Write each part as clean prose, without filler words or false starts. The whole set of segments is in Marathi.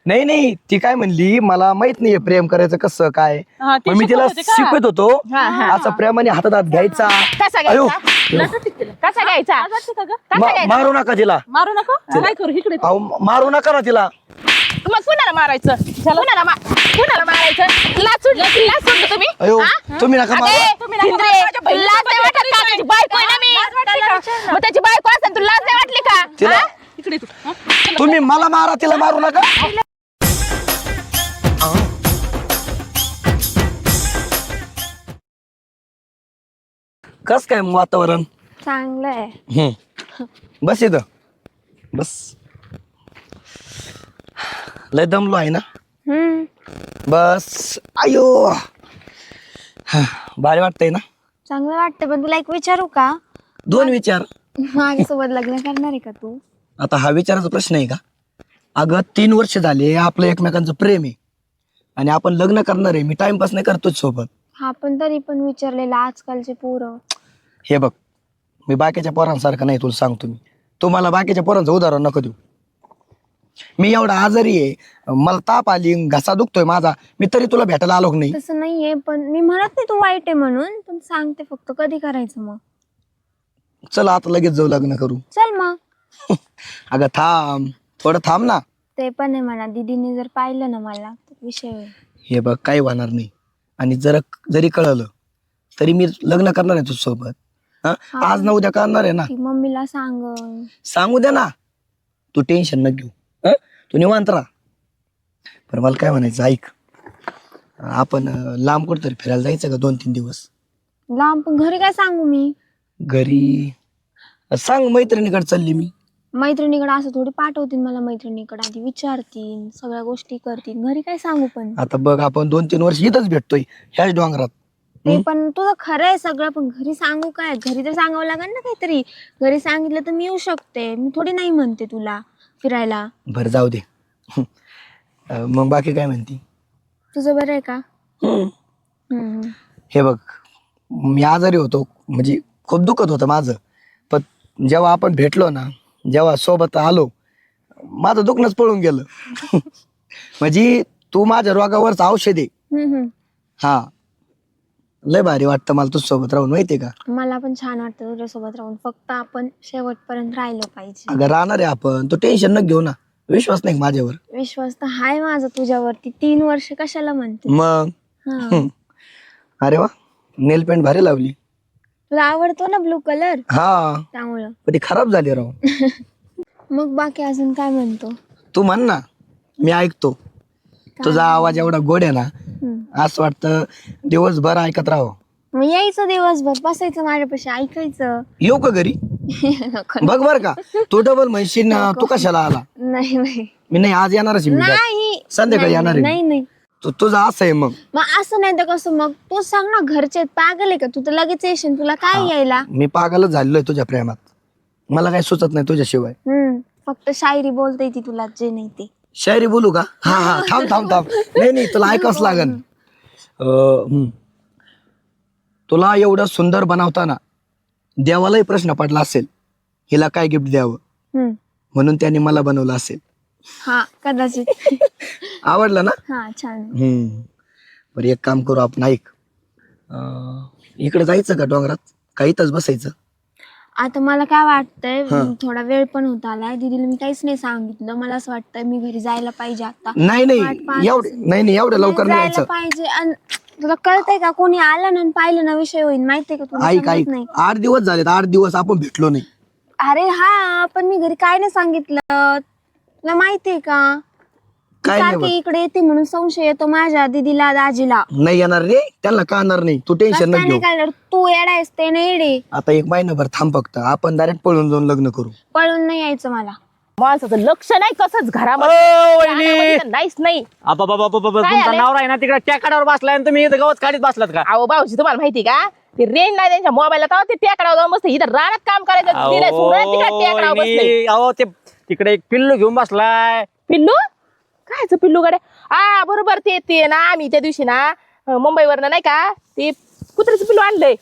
नाही नाही ती काय म्हणली मला माहित नाहीये प्रेम करायचं कसं काय. हा, ते मग मी तिला शिकवत होते का? शिकवत होतो असं प्रेमाने हातात हात घ्यायचा. कसा अयो घ्यायचा कसा घ्यायचा मारू नका तिला. मारू नको काय करू इकडे अहो मारू नका ना तिला. मग कुणाला मारायचं कुणाला मारायचं लाच सोडलं तुम्ही अयो तुम्ही नका मारू. लाज नाही वाटत का त्याची बायको आहे ना मी मग त्याची बायको असेल तुला लाज नाही वाटली का तिला इकडे तू हा? तुम्ही मला मारा तिला मारू नका. कस काय मग वातावरण. चांगलं आहे. बस इथं बस. लय दमलो आहे ना. बस आयो भारी वाटतंय ना. चांगलं वाटतं पण तुला एक विचारू का. दोन विचार. माझ्यासोबत लग्न करणार आहे का तू. आता हा विचाराचा प्रश्न आहे का. अगं 3 वर्ष झाले आपलं एकमेकांचं प्रेम आहे आणि आपण लग्न करणार आहे. मी टाइमपास नाही करतोच सोबत. हा पण तरी पण विचारलेलं आजकालचे पोरं. हे बघ मी बाकीच्या पोरांसारखं नाही तुला सांगतो. मी तुम्हाला बाकीच्या पोरांचं उदाहरण नको देऊ. मी एवढा आजारी आहे मला ताप आली घसा दुखतोय माझा मी तरी तुला भेटायला आलो नाही. तसं नाहीये पण मी म्हणत नाही तू वाईट आहे म्हणून पण सांगते फक्त कधी करायचं मग. चला आता लगेच जाऊ लग्न करू. चल मग. अगं थांब थोडं थांब ना. ते पण आहे म्हणा दीदीने जर पाहिलं ना मला तर विषय होईल. हे बघ काही होणार नाही आणि जरी कळलं तरी मी लग्न करणार आहे तुझ्यासोबत. आज ना उद्या करणार आहे ना. ती मम्मीला सांग. सांगू दे ना तू टेन्शन न घेऊ. तू निवांत राहा. पण मला काय म्हणायचं ऐक आपण लांब कुठतरी फिरायला जायचं का 2-3 दिवस. लांब पण घरी काय सांगू मी. घरी सांग मैत्रिणीकडे चालली मी. मैत्रिणीकडे असं थोडी पाठवतील मला. मैत्रिणीकडे आधी विचारतील सगळ्या गोष्टी करतील. घरी काय सांगू पण. आता बघ आपण 2-3 वर्ष इथंच भेटतोय ह्याच डोंगरात. ते पण तुझं खरं आहे सगळं पण घरी सांगू काय. घरी तर सांगावं लागेल ना काहीतरी. घरी सांगितलं तर मी येऊ शकते. मी थोडी नाही म्हणते तुला फिरायला. बरं जाऊ दे. मग बाकी काय म्हणती. तुझं बरं आहे का. हे बघ मी आजारी होतो म्हणजे खूप दुखत होतं माझं. पण जेव्हा आपण भेटलो ना जेव्हा सोबत आलो माझं दुखणंच पळून गेलं. म्हणजे तू माझ्या रोगावरच औषध आहे. हा लय भारी वाटतं मला तुझ्यासोबत राहून माहितीये का. मला पण छान वाटतं तुझ्यासोबत राहून. फक्त आपण शेवटपर्यंत राहिलो पाहिजे. अगं राहणार आहे आपण. तू टेन्शन न घेऊ ना. विश्वास नाही का माझ्यावर. विश्वास तर हाय माझा तुझ्यावरती. 3 वर्ष कशाला म्हणते. मग हा. अरे वा नेल पेंट भारी लावली. तुला आवडतो ना ब्लू कलर हा त्यामुळं. पण ती खराब झाली राव. मग बाकी अजून काय म्हणतो. तू म्हण ना मी ऐकतो. तुझा आवाज एवढा गोड आहे ना असं वाटतं दिवसभर ऐकत राहावं. मग यायचं दिवसभर बसायचं माझ्यापाशी ऐकायचं. येऊ का घरी. नको. बघ बर का तू डबल म्हणशील ना तू कशाला आला. नाही नाही मी नाही आज येणारच आहे मी. नाही संध्याकाळी येणार आहे. नाही नाही तुझं असं आहे मग. मग असं नाही तर कसं मग तू सांग ना. घरचे पागल आहे का तू तर लगेच येशील. तुला काय यायला. मी पागलच झालेलो आहे तुझ्या प्रेमात. मला काही सुचत नाही तुझ्याशिवाय. फक्त शायरी बोलता येते तुला जे नाही ते. शायरी बोलू का. हा हा थांब थांब थांब. नाही तुला ऐकावंच लागन. तुला एवढं सुंदर बनवताना देवालाही प्रश्न पडला असेल हिला काय गिफ्ट द्यावं म्हणून त्याने मला बनवलं असेल. हा कदाचित. आवडलं ना. हा छान. बरं एक काम करू आपण ऐक इकडे जायचं का डोंगरात का इथंच बसायचं. आता मला काय वाटतंय थोडा वेळ पण होत आलाय. दीदीला मी काहीच नाही सांगितलं. मला असं वाटतंय मी घरी जायला पाहिजे आता. नाही एवढं लवकर नाही जायला यायचं. पाहिजे. आणि तुला कळतंय का कोणी आलं ना पाहिलं ना विषय होईल माहितीये का तुला. ऐक समजत नाही. 8 दिवस झालेत 8 दिवस आपण भेटलो नाही. अरे हा पण मी घरी काय नाही सांगितलं. तुला माहितीये का काय नाही सारखी इकडे येते म्हणून संशय येतो माझ्या दीदीला दाजीला. नाही येणार रे त्यांना कळणार नाही. तू टेन्शन न काय घेऊ. नाही कळणार. तू येडायस ते नाही येडे. आता 1 महिनाभर थांब फक्त. आपण डायरेक्ट पळून जाऊन लग्न करू. पळून नाही यायचं मला. माणसाचं लक्ष नाही कसंच घरामध्ये नाहीच नाही. तुमचा नवरा आहे ना तिकडे टेकाडावर बसलाय आणि तुम्ही इथं गवत काढीत बसलात का. अहो भाऊजी तुम्हाला माहिती का ते रेंज नाही त्यांच्या मोबाईलला तेव्हा ते टेकडावर जाऊन बसते. इथं रानात काम करायचं दिलं सोडून तिकडे टेकडावर बसले. अहो ते तिकडे एक पिल्लू घेऊन बसलाय. पिल्लू कायचं पिल्लू गाड्या. हा बरोबर ते ना आम्ही त्या दिवशी ना मुंबईवरनं नाही का ते कुत्र्याचं पिल्लू आणलंय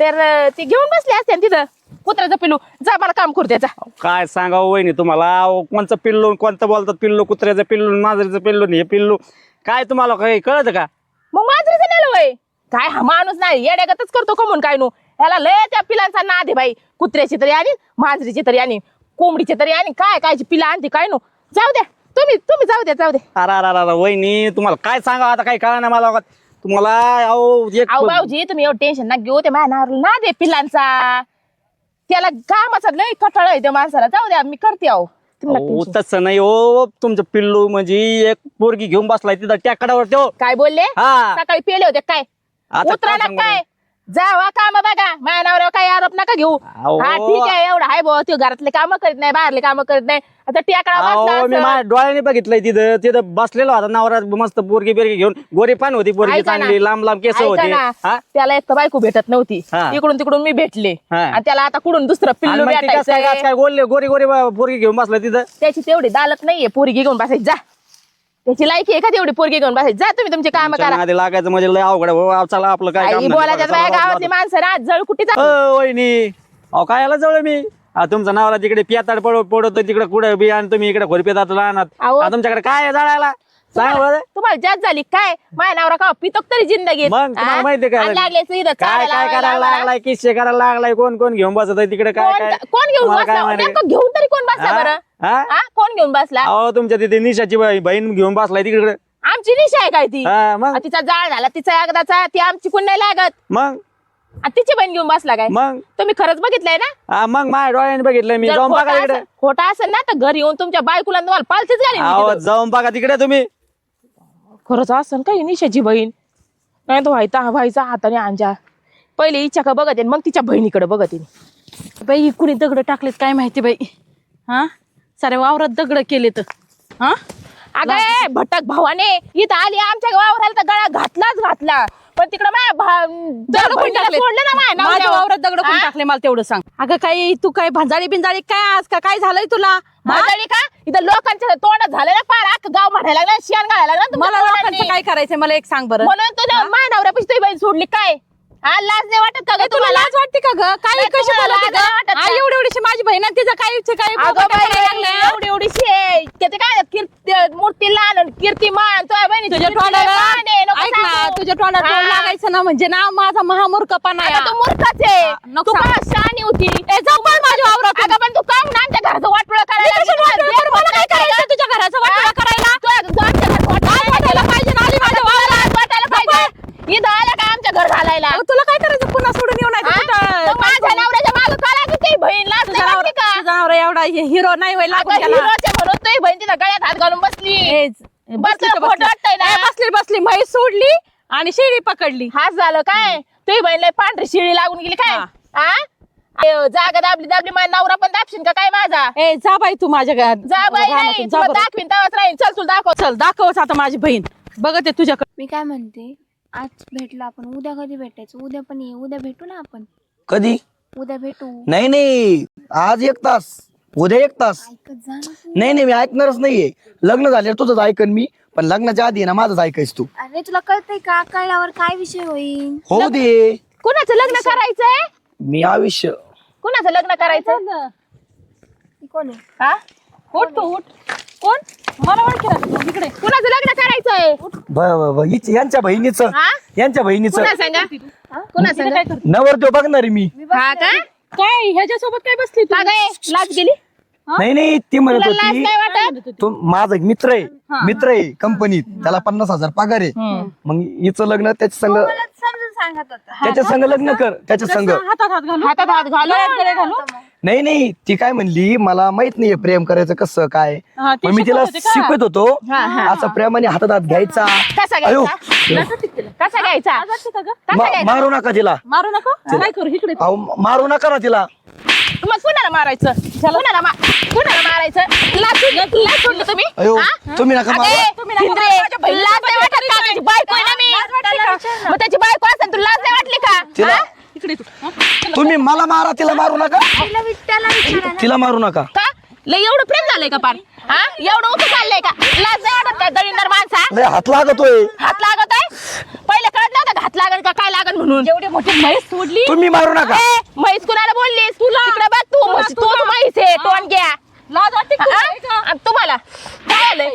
तर ते घेऊन बसले असते तिथं. कुत्र्याचं पिल्लू जा मला काम करू द्याचा काय सांगावं वहिनी तुम्हाला अहो, कोणचं पिल्लू कोणतं बोलतात पिल्लू कुत्र्याचं पिल्लू मांजरीचं पिल्लू हे पिल्लू काय तुम्हाला काही कळत का मग मांजरीचं नेलं वय काय हा माणूस नाही येड्यागतच करतो कमून काय नो याला लय त्या पिलांचा नाद आहे बाई कुत्र्याची तरी आणि मांजरीची तरी आणि कोंबडीची तरी आणि काय कायची पिला आणते काय नो जाऊ द्या तुम्ही जाऊ द्या अरे वहिनी तुम्हाला काय सांगा आता काही कळा ना मला तुम्हाला अहो एक अहो भाऊजी तुम्ही एवढं टेन्शन ना घेऊ ते माझ्या ना दे पिलांचा त्याला कामाचा लय कटाळा आहे त्या माणसाला जाऊ द्या मी करते अहो तुम्ही नका अहो, tension. तसं नाही हो तुमचं पिल्लू म्हणजे एक पोरगी घेऊन बसलाय तिथं टेकडावर तो काय बोलले हा सकाळी पेले होते काय आता उतरा काय ना सांगू काय जावा काम बघा माझ्या नावावर काही आरोप नका घेऊ अहो. हा ठीक आहे एवढं आहे भाऊ ते घरातले काम करीत नाही बाहेरले काम करीत नाही आता टेकडा अहो, मी बसला माझ्या डोळ्याने बघितलंय तिथं बसलेलो होता नवरा मस्त पोरगी बिरगी घेऊन गोरी पान होती पोरगी ऐका ना. चांगली लांब लांब केस होते हा? त्याला एक तर बायको भेटत नव्हती हा. इकडून तिकडून मी भेटले हा. आणि त्याला आता कुठून दुसरं आणि पिल्लू मग ती कसं काय भेटायचं काय बोलले गोरी गोरी पोरगी घेऊन बसला तिथं त्याची तेवढी दालत नाहीये पोरगी घेऊन बसायची जा त्याची लायकी आहे का तेवढी पोरगी घेऊन बसायची जा तुम्ही तुमचे काम तुमच्या करा नादी लागायचं म्हणजे लय अवघड आहे. हो, चला आपलं काय काम आई नाही. बोलायच्या चला, बाया चला, गावातली चला. माणसं ना जळ कुठे जा वहिनी अहो काय याला जवळ मी तुमचा नवरा तिकडे पियाताड पडतो तिकडे कुठे बी आणि तुम्ही इकडे खोरी पितात राहणार अहो. तुमच्याकडे काय आहे जळायला सांग बरं तुम्हाला जास्त झाली काय माझ्या नवरा का पितो तरी जिंदगी मग तुम्हाला माहिती काय लागले काय काय करायला लागलाय किस्से करायला लागलाय कोण कोण घेऊन बसत आहे तिकडे काय काय कोण घेऊन तुम्हाला काय बसला माहिती? नेमकं घेऊन तरी कोण बसला हा? बरं हा? हा कोण घेऊन बसला अहो तुमच्या तिथे निशाची बहीण घेऊन बसलाय तिकडे आमची निशा आहे काय ती हा, मग तिचा जाळ झाला तिचा एकदाचा ती आमची कोण नाही लागत मग आणि तिची बहीण घेऊन बसला काय मग तुम्ही खरंच बघितलंय ना हा, मग माझ्या डोळ्याने बघितलंय मी जर जाऊन बघा तिकडे खोटा असेल ना तर घरी येऊन तुमच्या बायकोला तुम्हाला पालथीच घालीन मी अहो तिथं. जाऊन बघा तिकडे तुम्ही खरंच असेल काय निशाची बहीण नाही तर व्हायचा हाताने अंजा पहिले इच्छा का बघत मग तिच्या बहिणीकडे बघत बाई कुणी दगड टाकलेत काय माहिती बाई हा सारे वावरात दगड केलेत हा अगं ए, भटक भावाने इथं आली आमच्या वावराला तर गळा घातला पण तिकडं सोडलं ना माझ्या माझ्या वावरात दगड कोण टाकले मला तेवढं सांग अगं काय तू काय भांजाळी बिंजाळी काय आज का काय झालंय तुला हा? माझ्याकडे का इथं लोकांच्या तोंडात झालं ना पार अख्खं गाव म्हणायला लागला शियान घालायला लागला तुमच्या मला लोकांचं तोंडाने. काय काय करायचंय मला एक सांग बरं म्हणून तुझ्या माझ्या नवऱ्यापाशी तुझी बहीण सोडली काय हा लाज नाही वाटत का ग तुला तुम्हाला लाज वाटते का ग काय नाही, कशी तुम्हाला बोलते लाज नाही वाटत ग का? एवढी एवढीशी माझी बहीण आहे, तिचं काय काय अगं बोकाटे बाई, करायला लागले, हा? एवढीशी आहे त्याचे काय मूर्ती लहान आणि कीर्तिमान तुझ्या बहिणी तुझ्या तोंडाला ऐक ना तुझ्या तोंडाला तोंड लागायचं ना म्हणजे ना माझा महामूर्खपणा आहे तू मूर्खच आहे नको तू सांग. काय शहाणी होती ए, जाऊ पण माझ्या वावरात अगं पण तू का म्हणून आमच्या घराचं वाटोळं करायला मी कशाला वाटोळं करू? मला काय करायचं तुझ्या घराचं वाटोळं करायला? काय वाटायला पाहिजे ना आली माझ्या वावरात? वाटायला पाहिजे इथं आल्या का आमच्या घर घालायला अगं, तुला काय करायचं पुन्हा सोडून येऊ नाही हा? मग माझ्या नवऱ्याच्या मागं का लागली ती बहीण लाज नाही वाटते का तुझा नवरा एवढा हिरो नाही होय लागून अगं, त्याला. हिरोच्या म्हणून तुझी बहीण तिथं गळ्यात हात घालून बसली ए, बसली बसली तर तर खोटं वाटतंय ना? बसली बसली म्हैस सोडली आणि शेळी पकडली हाच झालं काय तुझी बहीण लय पांढरी शिळी लागून गेली काय हा. हा अयो, जागा दाबली माझा नवरा पण दाबशील का काय माझा ए जा बाई तू माझ्या घरात जा बाई नाही रानातून, जा तुला बरं. दाखवीन तेव्हाच राहीन चल तुला दाखव चल दाखवच आता माझी बहीण बघते तुझ्याकडे मी काय म्हणते आज भेटलो आपण उद्या कधी भेटायचं उद्या पण ये उद्या भेटू ना आपण कधी उद्या भेटू नाही आज 1 तास उद्या 1 तास ऐकत जा ना तू. नाही मी ऐकणारच नाहीये लग्न झाल्यावर तुझंच ऐकन मी पण लग्नाच्या आधी आहे ना माझंच ऐकायच तू अरे तुला कळतंय का कळल्यावर काय विषय होईल होऊ दे कुणाचं लग्न करायचंय मी आयुष्य कुणाचं लग्न करायचं ती कोण आहे हा उठ तू उठ कोण मला ओळखी ना तू इकडे कुणाचं लग्न करायचंय यांच्या बहिणीचं हा यांच्या बहिणीचं कुणा सांगा कुणा इकडे सांगा काय करते नवरदेव बघणार आहे मी हा का काय ह्याच्यासोबत काय बसली तू का काय लाज गेली नाही ती म्हणत तुला लाज होती काय वाटत तो माझा एक मित्र आहे कंपनीत त्याला 50,000 पगार आहे मग हिचं लग्न त्याच्या संग मला समजून सांगत होता त्याच्या संग लग्न कर त्याच्या संग हातात हात घालू हातात हात घालून नाही ती काय म्हणली मला माहित नाहीये प्रेम करायचं कसं काय हा, ती मग मी तिला शिकवत होती का? शिकवत होतो असं प्रेमाने हातात हात घ्यायचा कसा अयो घ्यायचा कसा घ्यायचा कसा घ्यायचा मारू नका तिला मारू नको काय करू इकडे अहो मारू नका ना तिला मग कुणाला मारायचं कुणाला मारायचं लाज सोडलं तुम्ही अयो हा? तुम्ही नका मारू अरे, तुम्ही नका भिंद्रे, मारू, माझ्या बहिणीला लाज नाही वाटत का? त्याची बायको आहे ना मी. मग त्याची बायको असेल तुला लाज नाही वाटली का तिला हा? इकडे तू हा? तुम्ही मला मारा तिला मारू नका त्याला विचारा ना. तिला मारू नका का लय एवढं प्रेम झालंय का पार हा एवढं उभं चाललंय का लाज नाही वाटत का दळींदर माणसा लय हात लागतोय हात लागत आहे पहिले कळत नव्हतं का हात लागल का काय लागल असेल म्हणून. जेवढी मोठी म्हैस सोडली. तुम्ही मारू नका. ए, म्हैस कुणाला बोललीस तिकडे बघ तू म्हशी, तू म्हैस आहे टोन घ्या. लाज वाटते का तुला? आणि तुम्हाला काय आलंय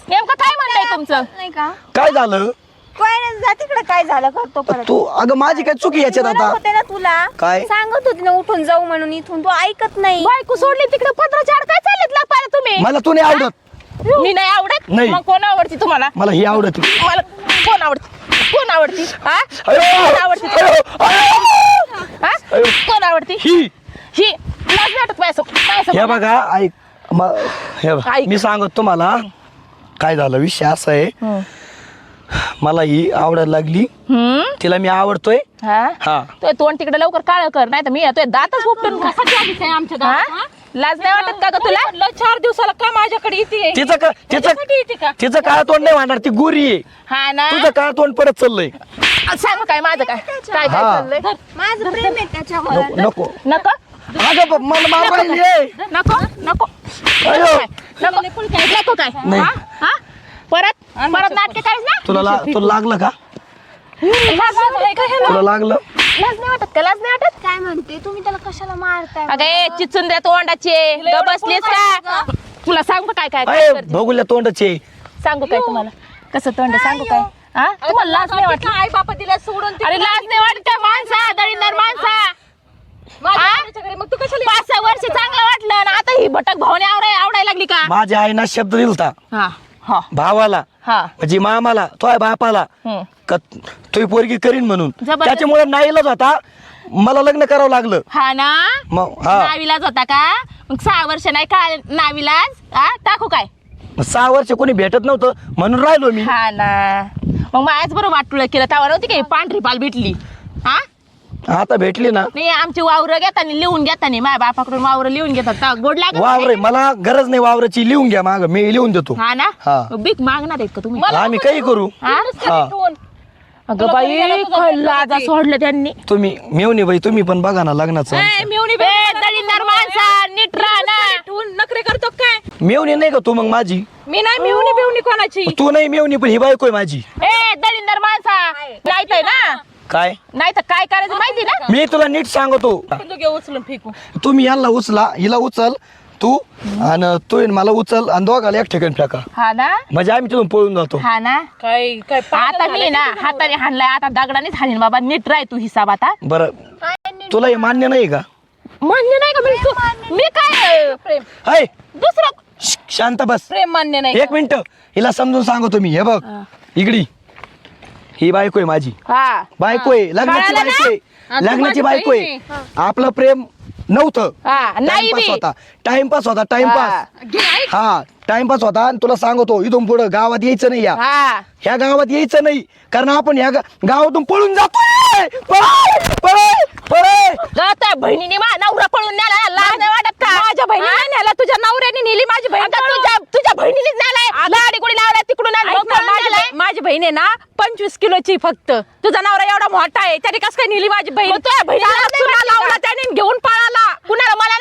नेमकं काय म्हणलंय तुमचं? नाही का काय झालं काय नाही जा तिकडे काय झालं करतो परत तू? अगं माझी काय चुकी याच्यात म्हणत आता? होते ना तुला काय? सांगत होती ना उठून जाऊ म्हणून इथून तू ऐकत नाही बायको सोडली तिकडे पत्राच्या आड काय चाललेत लागपायला तुम्ही? मला तू नाही आवडत. मी नाही आवडत. नाही. मग कोण आवडती तुम्हाला? मला ही आवडत. मला कोण आवडती? कोण आवडती? हा? अयो! कोण आवडती? अयो! अयो! हा? अयो! कोण आवडती? ही ही लाज नाही वाटत माझ्यासमोर? हे बघा ऐक हे बघ, ऐक. मी सांगत तुम्हाला काय झालं. विषय असा आहे, मला ही आवडायला लागली. तिला मी आवडतोय. हा? हा तो तोंड तिकडे लवकर काळ कर, नाही तर मी येतोय दातच उपटून खा. कशाची आलीस आहे आमच्या गावात, हा? हा? लाज नाही वाटत का ग तुला? म्हणलं 4 दिवसाला का माझ्याकडे येते? तिचं त्याच्यासाठी येते का? तिचं काळ तोंड नाही वाढणार. ती गोरी आहे. हा ना? तुझं काळ तोंड परत चाललंय. सांग काय माझं काय काय काय हा. चाललंय? माझं प्रेम आहे त्याच्यावर नको नको अगं मला मारायला ये. नको नको अयो! नको काय नाही. हा? हा? परत नाटके करायच ना? तुला लागलं का? लाज तुला लागलं? नाही वाटत का? लाज नाही वाटत? काय म्हणते तुम्ही त्याला कशाला मारताय अगं ए, चिचून द्या तोंडाचे ग बसलीस का? तुला सांगू का काय काय काय अय करते? भोगुल्या तोंडाचे. सांगू काय तुम्हाला कसं तोंड आहे, सांगू काय? हा? तुम्हाला लाज नाही वाटत? आई बापा दिल्या सोडून अरे लाज नाही वाटत का माणसा, दळींदार माणसा? माझ्या हा? नवऱ्याच्या घरी. मग तू कशाला 5-6 वर्ष चांगलं वाटलं आणि आता ही भटक भावने आवडायला लागली का? माझ्या आईना शब्द दिलता हा हा भावाला, हा म्हणजे मामाला, तो बापाला, हम्म. का तुही पोरगी करीन म्हणून. जबरदस्त. त्याच्यामुळे नाईलाज होता, मला लग्न करावं लागलं. हा ना? मग हा नाविलाज होता का? मग 6 वर्ष नाही का नाविलाज? हा टाकू काय? 6 वर्ष कोणी भेटत नव्हतं म्हणून राहिलो मी. हा ना? मग माझ्याच बरोबर वाटुळ केलं त्यावर होती काही पांढरी पाल भेटली. हा आता भेटली ना. नाही आमची वावर घेताना लिहून घेताना माझ्या बापाकडून वावर लिहून घेतात तर गोड लागत वावर नाही. मला गरज नाही वावराची. लिहून घ्या माग, मी लिहून देतो. हा ना? हा. मग भीक मागणार आहेत का तुम्ही? आम्ही काही करू. हा? हा अगं बाई काय लाजा सोडलं त्यांनी. तुम्ही मेवणी बाई तुम्ही पण बघा ना लग्नाचं. मेवणी ए, दळींदार माणसा नीट राहा ना. नखरे करतो काय? मेवणी नाही का तू मग माझी? मी नाही मेवणी बेवणी कोणाची. तू नाही मेवणी पण ही बायको आहे माझी. ए दळींदार माणसा नाही तर ना काय नाही तर काय करायचं माहिती ना? मी तुला नीट सांगतो. घे उचलून फेकू. तुम्ही यांना उचला, हिला उचल तू, आणि तू मला उचल आणि दोघाला एक ठिकाणी फेका. हा ना? म्हणजे आम्ही तिथून पळून जातो. हा ना? काय काय आता मी ना हाताने हाणलाय, आता दगडानेच हाणीन बाबा. नीट राह तू हिसाब आता. बरं तुला हे मान्य नाही का? म्हणजे नाही का मी काय प्रेम हाय दुसरं शांत बस. प्रेम मान्य नाही. 1 मिनिट हिला समजून सांगतो मी. हे बघ इकडी, ही बायको आहे माझी. हा बायको आहे, लग्नाची कळालं ना? बायको आहे, लग्नाची बायको आहे. आपलं प्रेम नव्हतं. हा नाही टाइमपास बी. होता, टाइमपास होता, टाइमपास. हा टाइमपास होता. आणि तुला सांगतो इथून पुढे गावात यायचं नाही. या हा ह्या गावात यायचं नाही, कारण आपण ह्या गावातून पळून जातोय. पळ पळ पळ. त्या बहिणीने मा नवरा पळून न्याला, लाज नाही वाटत का? माझ्या बहिणीने नेला, तुझ्या नवऱ्याने नेली माझी बहीण. आता तुझ्या बहिणीनेच नेलाय. लाडी गुडी लावलाय तिकडून आणलं, ऐक ना, पळून नेलाय. माझी बहीण आहे ना 25 किलोची फक्त. तुझा नवरा एवढा मोठा आहे, त्याने कसं काय नेली माझी बहीण? मग तुझ्या बहिणीला त्याला नाही चुना माहिती लावला का? त्याने घेऊन पळाला. कुणाला मला